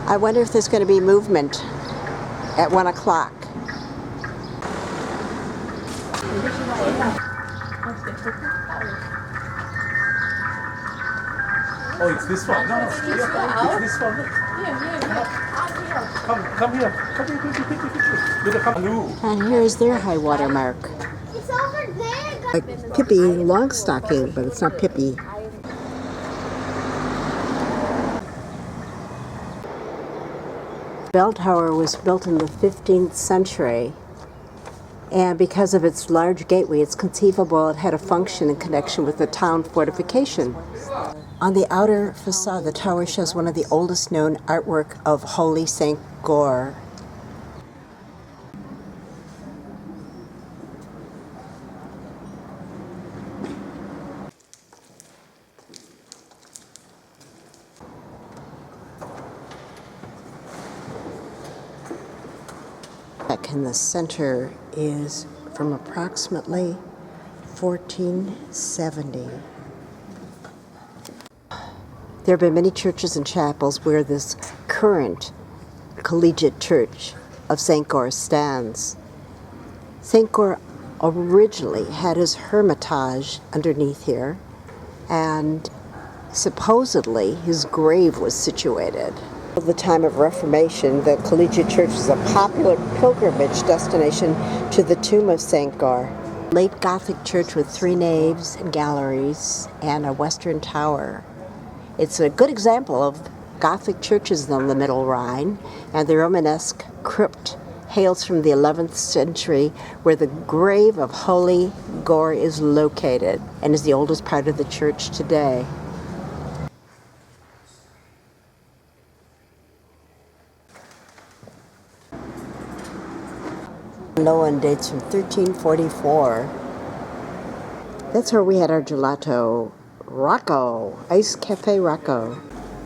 I wonder if there's going to be movement at 1 o'clock. Oh, it's this one. No, it's this one. Look. Come here. Quickly. With the canoe. And here's their high water mark. It's over there. Like Pippi Longstocking, but it's not Pippi. Bell tower was built in the 15th century, and because of its large gateway, it's conceivable it had a function in connection with the town fortification. On the outer facade, the tower shows one of the oldest known artwork of Holy Saint Goar. Back in the center is from approximately 1470. There have been many churches and chapels where this current collegiate church of St. Goar stands. St. Goar originally had his hermitage underneath here, and supposedly his grave was situated. At the time of Reformation, the collegiate church was a popular pilgrimage destination to the tomb of St. Goar. Late Gothic church with 3 naves and galleries and a western tower. It's a good example of Gothic churches on the Middle Rhine, and the Romanesque crypt hails from the 11th century, where the grave of Holy Goar is located and is the oldest part of the church today. No one dates from 1344. That's where we had our gelato. Rocco, Ice Cafe Rocco.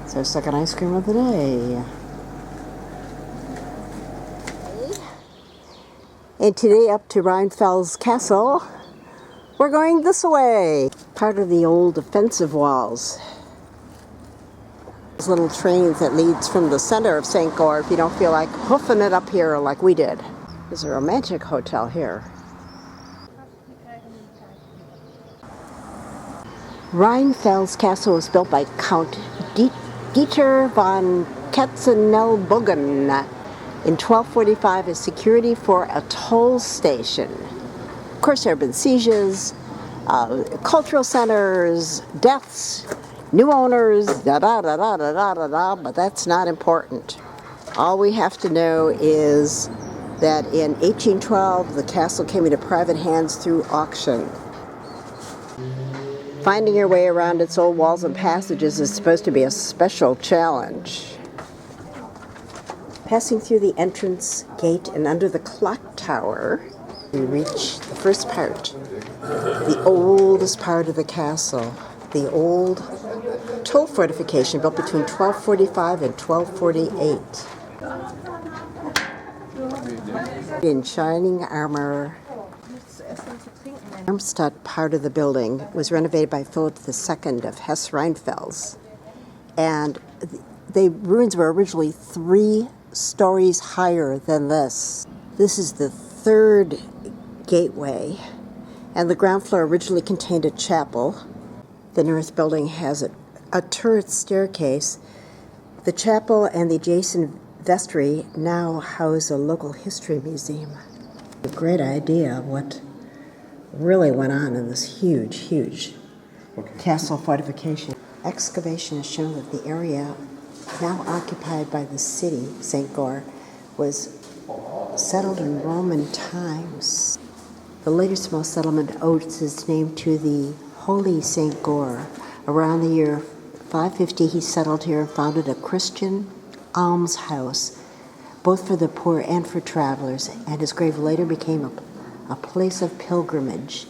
It's our second ice cream of the day. And today up to Rheinfels Castle, we're going this way. Part of the old defensive walls. Those little trains that leads from the center of St. Goar if you don't feel like hoofing it up here like we did. There's a romantic hotel here. Rheinfels Castle was built by Count Dieter von Katzeneinbogen in 1245 as security for a toll station. Of course, there have been sieges, cultural centers, deaths, new owners, but that's not important. All we have to know is that in 1812, the castle came into private hands through auction. Finding your way around its old walls and passages is supposed to be a special challenge. Passing through the entrance gate and under the clock tower, we reach the first part, the oldest part of the castle, the old toll fortification built between 1245 and 1248. In shining armor, Armstadt part of the building was renovated by Philip II of Hesse-Rheinfels, and the ruins were originally 3 stories higher than this. This is the 3rd gateway, and the ground floor originally contained a chapel. The north building has a turret staircase. The chapel and the adjacent vestry now house a local history museum. A great idea of what really went on in this huge castle fortification. Excavation has shown that the area now occupied by the city, St. Goar, was settled in Roman times. The later small settlement owes its name to the Holy St. Goar. Around the year 550, he settled here and founded a Christian almshouse, both for the poor and for travelers, and his grave later became a place of pilgrimage.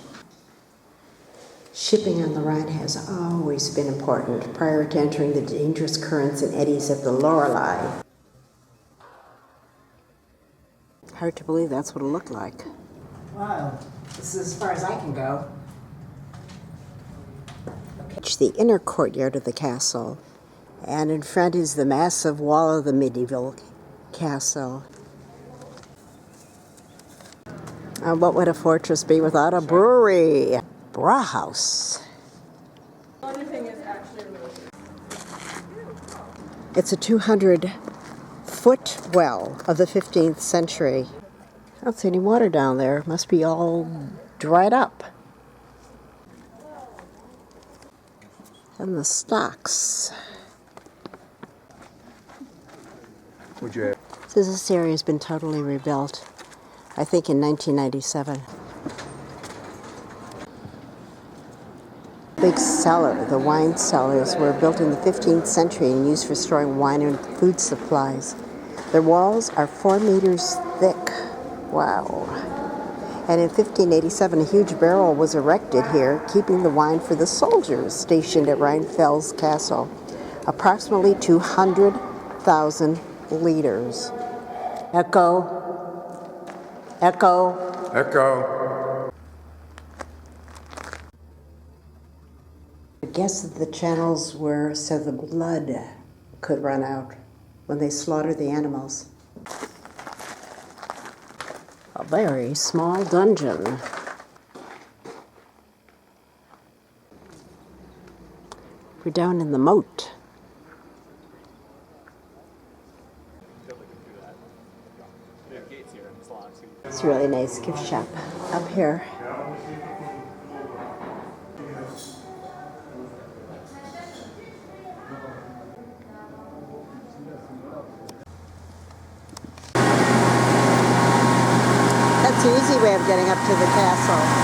Shipping on the Rhine has always been important prior to entering the dangerous currents and eddies of the Lorelei. Hard to believe that's what it looked like. Wow, this is as far as I can go. It's the inner courtyard of the castle, And in front is the massive wall of the medieval castle. And what would a fortress be without a brewery? Brauhaus. It's a 200-foot well of the 15th century. I don't see any water down there. It must be all dried up. And the stocks. Would you? So this area has been totally rebuilt, I think in 1997. Big cellar, the wine cellars, were built in the 15th century and used for storing wine and food supplies. Their walls are 4 meters thick. Wow. And in 1587, a huge barrel was erected here, keeping the wine for the soldiers stationed at Rheinfels Castle. Approximately 200,000 liters. Echo. Echo. Echo. I guess that the channels were so the blood could run out when they slaughtered the animals. A very small dungeon. We're down in the moat. It's a really nice gift shop up here. That's the easy way of getting up to the castle.